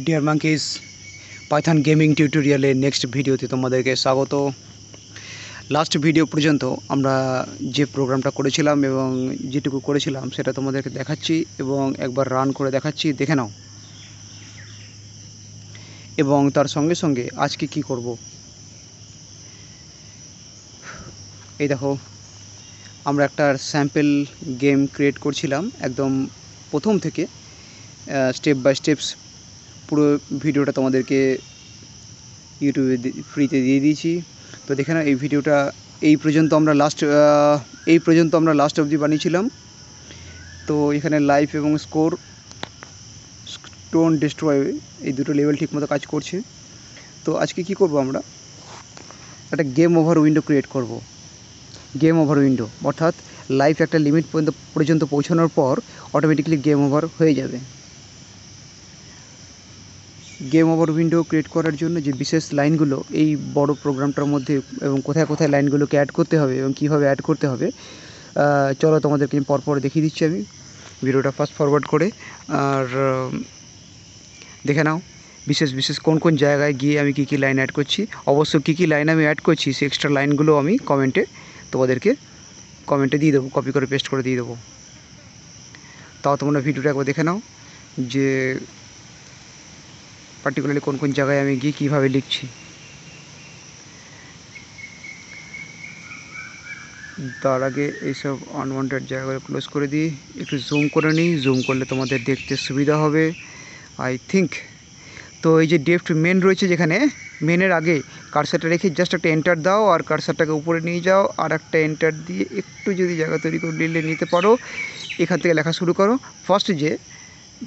Deer monkeys Python gaming টিউটোরিয়ালের next ভিডিওতে তোমাদেরকে স্বাগত। লাস্ট ভিডিও পর্যন্ত আমরা যে প্রোগ্রামটা করেছিলাম এবং যেটুকু করেছিলাম সেটা তোমাদেরকে দেখাচ্ছি এবং একবার রান করে দেখাচ্ছি, দেখে নাও। এবং তার সঙ্গে সঙ্গে আজকে কি করব এই দেখো, আমরা একটা স্যাম্পল গেম ক্রিয়েট করছিলাম একদম প্রথম থেকে স্টেপ বাই স্টেপস। পুরো ভিডিওটা তোমাদেরকে ইউটিউবে ফ্রিতে দিয়ে দিয়েছি। তো দেখে না, এই ভিডিওটা এই পর্যন্ত আমরা লাস্ট অবধি বানিয়েছিলাম। তো এখানে লাইফ এবং স্টোন ডিস্ট্রয় এই দুটো লেভেল ঠিকমতো কাজ করছে। তো আজকে কি করব, আমরা একটা গেম ওভার উইন্ডো ক্রিয়েট করব। গেম ওভার উইন্ডো অর্থাৎ লাইফ একটা লিমিট পর্যন্ত পৌঁছানোর পর অটোমেটিক্যালি গেম ওভার হয়ে যাবে। গেম ওভার উইন্ডো ক্রিয়েট করার জন্য যে বিশেষ লাইনগুলো এই বড় প্রোগ্রামটার মধ্যে এবং কোথায় কোথায় লাইনগুলোকে অ্যাড করতে হবে এবং কীভাবে অ্যাড করতে হবে, চলো তোমাদেরকে পরপর দেখিয়ে দিচ্ছি আমি ভিডিওটা ফাস্ট ফরওয়ার্ড করে। আর দেখে নাও বিশেষ কোন কোন জায়গায় গিয়ে আমি কী কী লাইন অ্যাড করছি। অবশ্য কী কী লাইন আমি অ্যাড করছি সেই এক্সট্রা লাইনগুলো আমি তোমাদেরকে কমেন্টে দিয়ে দেবো, কপি করে পেস্ট করে দিয়ে দেবো। তাও তোমরা ভিডিওটা একবার দেখে নাও যে পার্টিকুলারলি কোন কোন জায়গায় আমি গিয়ে কীভাবে লিখছি। তার আগে এইসব আনওয়ান্টেড জায়গাগুলো ক্লোজ করে দিই, একটু জুম করে নিই। জুম করলে তোমাদের দেখতে সুবিধা হবে আই থিঙ্ক। তো এই যে ডেপ্থ মেন রয়েছে, যেখানে মেনের আগে কার্সারটা রেখে জাস্ট একটা এন্টার দাও আর কার্সারটাকে উপরে নিয়ে যাও, আর একটা এন্টার দিয়ে একটু যদি জায়গা তৈরি করে নিতে পারো, এখান থেকে লেখা শুরু করো। ফার্স্ট যে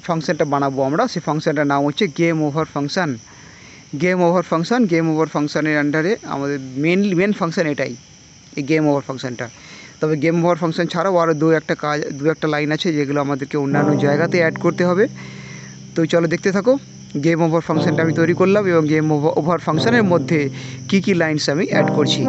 ফাংশনটা বানাবো আমরা, সেই ফাংশনটার নাম হচ্ছে game over function. Game over ফাংশনের আন্ডারে আমাদের মেন ফাংশন এটাই, এই গেম ওভার ফাংশনটা। তবে গেম ওভার ফাংশন ছাড়াও আরও দু একটা লাইন আছে যেগুলো আমাদেরকে অন্যান্য জায়গাতে অ্যাড করতে হবে। তো চলো দেখতে থাকো। গেম ওভার ফাংশনটা আমি তৈরি করলাম এবং গেম ওভার ফাংশনের মধ্যে কী কী লাইনস আমি অ্যাড করছি।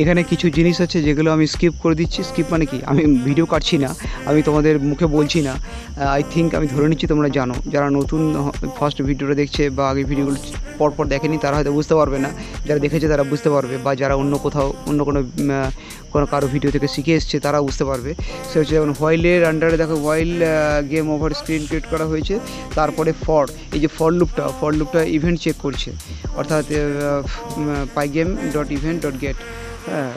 এখানে কিছু জিনিস আছে যেগুলো আমি স্কিপ করে দিচ্ছি। স্কিপ মানে কি, আমি ভিডিও কাটছি না, আমি তোমাদের মুখে বলছি না। আই থিঙ্ক আমি ধরে নিচ্ছি তোমরা জানো। যারা নতুন ফার্স্ট ভিডিওটা দেখছে বা আগে ভিডিওগুলো পরপর দেখেনি তারা হয়তো বুঝতে পারবে না, যারা দেখেছে তারা বুঝতে পারবে, বা যারা অন্য কোনো কারো ভিডিও থেকে শিখে এসছে তারা বুঝতে পারবে। সে হচ্ছে যেমন হোয়াইলের আন্ডারে দেখো, while game over screen create করা হয়েছে। তারপরে এই যে ফর লুপটা ইভেন্ট চেক করছে, অর্থাৎ pygame.event.get। হ্যাঁ,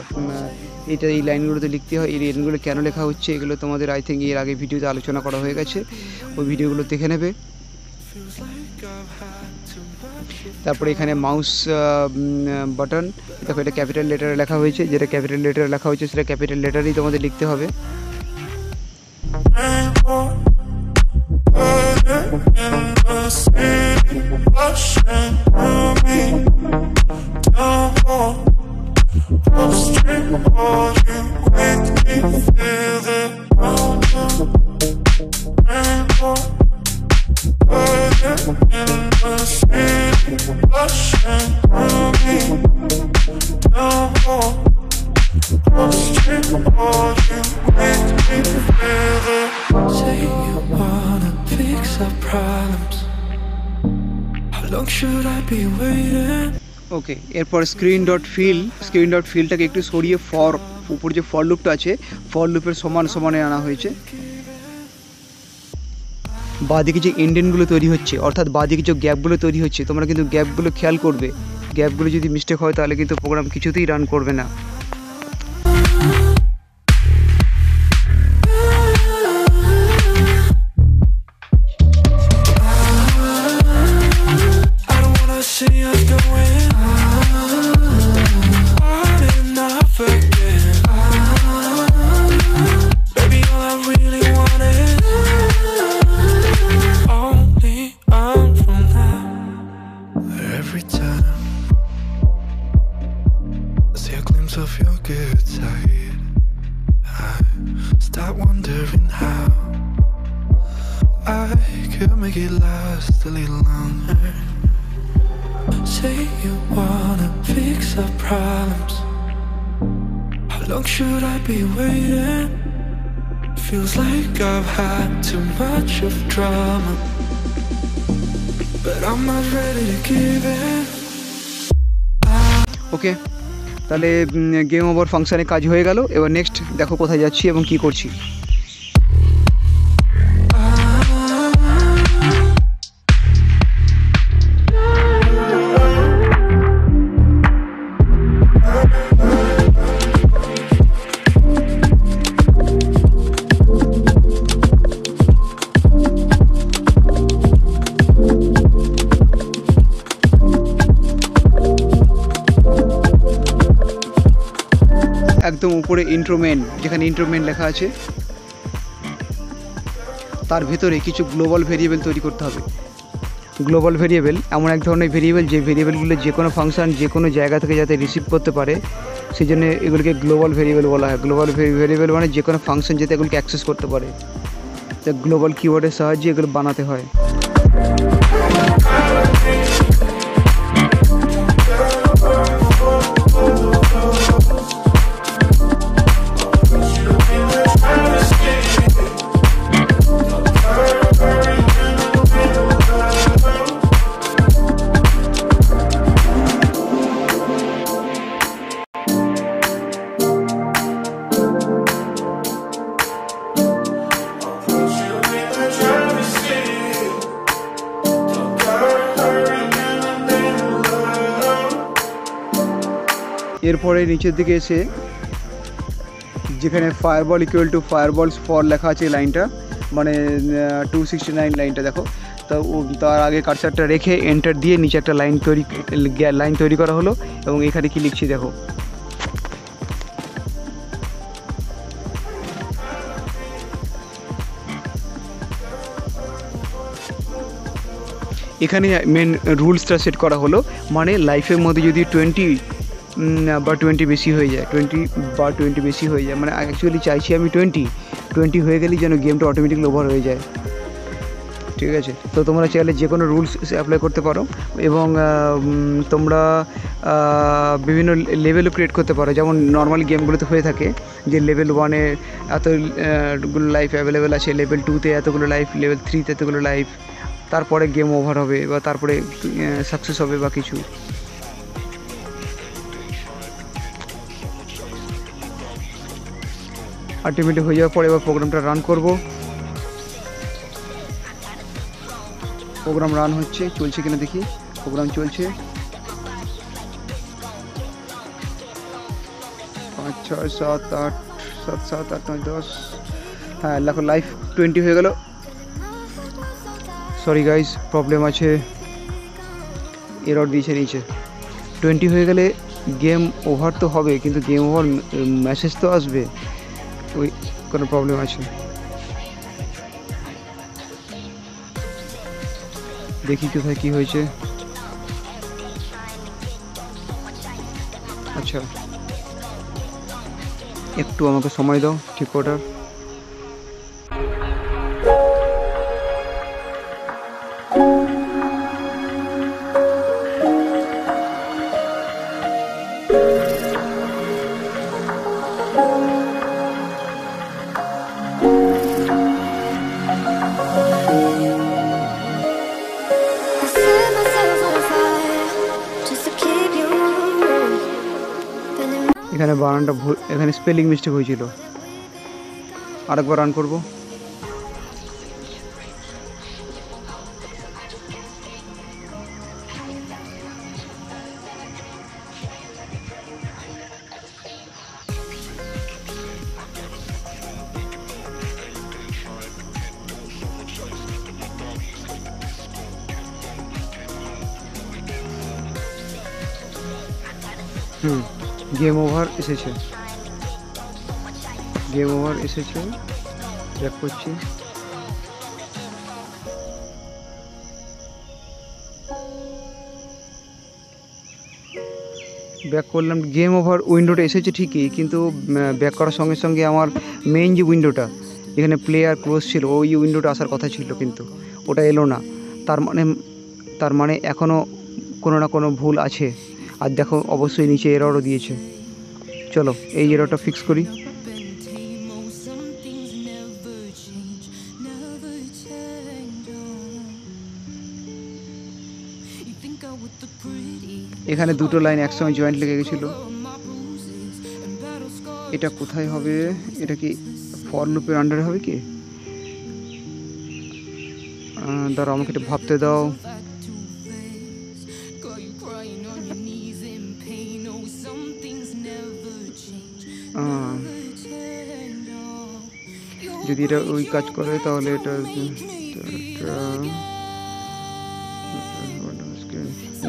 এই লাইনগুলোতে লিখতে হয়। এই লাইনগুলো কেন লেখা হচ্ছে এগুলো তোমাদের আই থিঙ্ক এর আগে ভিডিওতে আলোচনা করা হয়ে গেছে, ওই ভিডিওগুলো দেখে নেবে। তারপরে এখানে মাউস বাটন, দেখো এটা ক্যাপিটাল লেটারে লেখা হয়েছে, যেটা ক্যাপিটাল লেটারে লেখা হয়েছে সেটা ক্যাপিটাল লেটারেই তোমাদের লিখতে হবে। should I be waiting? ওকে, এরপর স্ক্রিন ডট ফিলটাকে একটু সরিয়ে ফর উপর যে ফর লুপটা আছে ফর লুপের সমানে আনা হয়েছে। বাঁদিকে যে ইন্ডেন্টগুলো তৈরি হচ্ছে অর্থাৎ বাঁদিকে যে গ্যাপগুলো তৈরি হচ্ছে তোমরা কিন্তু গ্যাপগুলো খেয়াল করবে। গ্যাপগুলো যদি মিস্টেক হয় তাহলে কিন্তু প্রোগ্রাম কিছুতেই রান করবে না। Of your good side, I start wondering how I could make it last a little longer. Say you wanna fix our problems. How long should I be waiting? Feels like I've had too much of drama, but I'm not ready to give in. ওকে, তাহলে game over ফাংশানে কাজ হয়ে গেল। এবার next দেখো কোথায় যাচ্ছি এবং কি করছি। একদম উপরে ইন্ট্রোমেন, যেখানে ইন্ট্রোমেন লেখা আছে তার ভেতরে কিছু গ্লোবাল ভেরিয়েবল তৈরি করতে হবে। গ্লোবাল ভেরিয়েবল এমন এক ধরনের ভেরিয়েবল যে ভেরিয়েবলগুলো যে কোনো ফাংশন যে কোনো জায়গা থেকে যাতে রিসিভ করতে পারে সেই জন্য এগুলোকে গ্লোবাল ভেরিয়েবল বলা হয়। গ্লোবাল ভেরিয়েবল মানে যে কোনো ফাংশন যাতে এগুলোকে অ্যাক্সেস করতে পারে, তা গ্লোবাল কিওয়ার্ডের সাহায্যে এগুলো বানাতে হয়। এরপরে নিচের দিকে এসে যেখানে ফায়ারবল ইকুয়াল টু ফায়ারবলস ফর লেখা আছে লাইনটা মানে 269 লাইনটা দেখো, তো তার আগে কার্সারটা রেখে এন্টার দিয়ে নিচে একটা লাইন তৈরি করা হলো এবং এখানে কি লিখছি দেখো। এখানে মেন রুলসটা সেট করা হলো, মানে লাইফের মধ্যে যদি 20 বা 20 বেশি হয়ে যায়, 20 বেশি হয়ে যায়, মানে অ্যাকচুয়ালি চাইছি আমি 20 হয়ে গেলেই যেন গেমটা অটোমেটিকলি ওভার হয়ে যায়। ঠিক আছে, তো তোমরা চাইলে যে কোনো রুলস অ্যাপ্লাই করতে পারো এবং তোমরা বিভিন্ন লেভেলও ক্রিয়েট করতে পারো, যেমন নর্মাল গেমগুলোতে হয়ে থাকে যে লেভেল 1-এ এতগুলো লাইফ অ্যাভেলেবেল আছে, লেভেল 2-তে এতগুলো লাইফ, লেভেল 3-তে এতগুলো লাইফ, তারপরে গেম ওভার হবে বা তারপরে সাকসেস হবে বা কিছু। আলটিমেটলি হয়ে যাওয়ার পরে এবার প্রোগ্রামটা রান করব। প্রোগ্রাম রান হচ্ছে, চলছে কিনা দেখি। প্রোগ্রাম চলছে। 5 6 7 8 7 7 8 9 10, হ্যাঁ দেখো লাইফ 20 হয়ে গেল। সরি গাইজ, প্রবলেম আছে, এরর দিয়েছে নিচে। 20 হয়ে গেলে গেম ওভার তো হবে, কিন্তু গেম ওভার মেসেজ তো আসবে, ওই কোনো প্রবলেম আছে। দেখি কোথায় কি হয়েছে। আচ্ছা, একটু আমাকে সময় দাও ঠিক করার। এখানে বানানটা ভুল, এখানে স্পেলিং মিস্টেক হয়েছিল। আরেকবার রান করব। গেম ওভার এসেছে, গেম ওভার এসেছে। ব্যাক করছি। ব্যাক করলাম, গেম ওভার উইন্ডোটা এসেছে ঠিকই, কিন্তু ব্যাক করার সঙ্গে সঙ্গে আমার মেইন যে উইন্ডোটা এখানে প্লেয়ার ক্লোজ ছিল ওই উইন্ডোটা আসার কথা ছিল, কিন্তু ওটা এলো না। তার মানে এখনও কোনো না কোনো ভুল আছে। আর দেখো অবশ্যই নিচে এররও দিয়েছে। চলো এই এররটা ফিক্স করি। এখানে দুটো লাইন একসঙ্গে জয়েন্ট লেগে গেছিলো। এটা কোথায় হবে? এটা কি ফর লুপের আন্ডারে হবে কি? দাঁড়াও আমাকে এটা ভাবতে দাও। যদি এটা ওই কাজ করে তাহলে এটা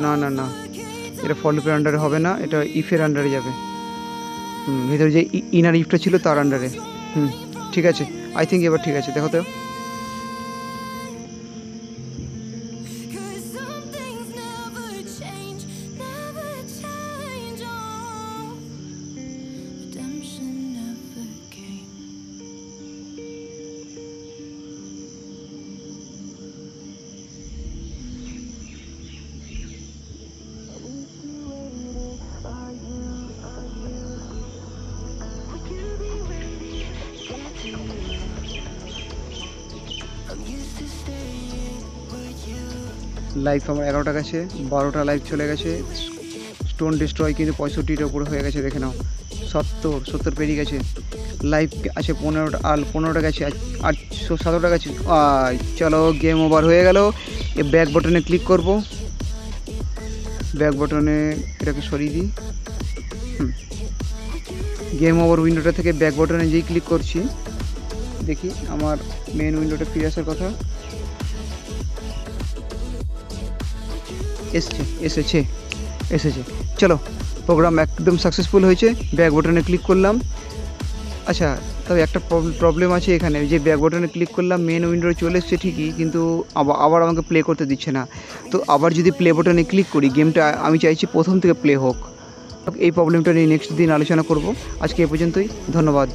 না না না, এটা ফর লুপের আন্ডারে হবে না, এটা ইফের আন্ডারে যাবে। ভেতরে যে ইনার ইফটা ছিল তার আন্ডারে। ঠিক আছে, আই থিঙ্ক এবার ঠিক আছে। দেখো তো লাইফ আমার 11টা গেছে, 12টা লাইফ চলে গেছে। স্টোন ডিস্ট্রয় কিন্তু 65টার উপরে হয়ে গেছে, দেখে নাও। 70 পেরিয়ে গেছে। লাইফ আছে 15টা, আর 15টা গেছে, আর 17টা গেছে। চলো গেম ওভার হয়ে গেল। এ ব্যাক বাটনে ক্লিক করব। ব্যাক বাটনে এটাকে সরিয়ে দিই। গেম ওভার উইন্ডোটা থেকে ব্যাক বাটনে যেই ক্লিক করছি, দেখি আমার মেন উইন্ডোটা ফিরে আসার কথা। এসেছে। চলো প্রোগ্রাম একদম সাকসেসফুল হয়েছে। ব্যাক বাটনে ক্লিক করলাম। আচ্ছা, তবে একটা প্রবলেম আছে এখানে, যে ব্যাক বাটনে ক্লিক করলাম মেন উইন্ডোতে চলে এসছে ঠিকই, কিন্তু আবার আমাকে প্লে করতে দিচ্ছে না। তো আবার যদি প্লে বাটনে ক্লিক করি, গেমটা আমি চাইছি প্রথম থেকে প্লে হোক। এই প্রবলেমটা নিয়ে নেক্সট দিন আলোচনা করব। আজকে এ পর্যন্তই, ধন্যবাদ।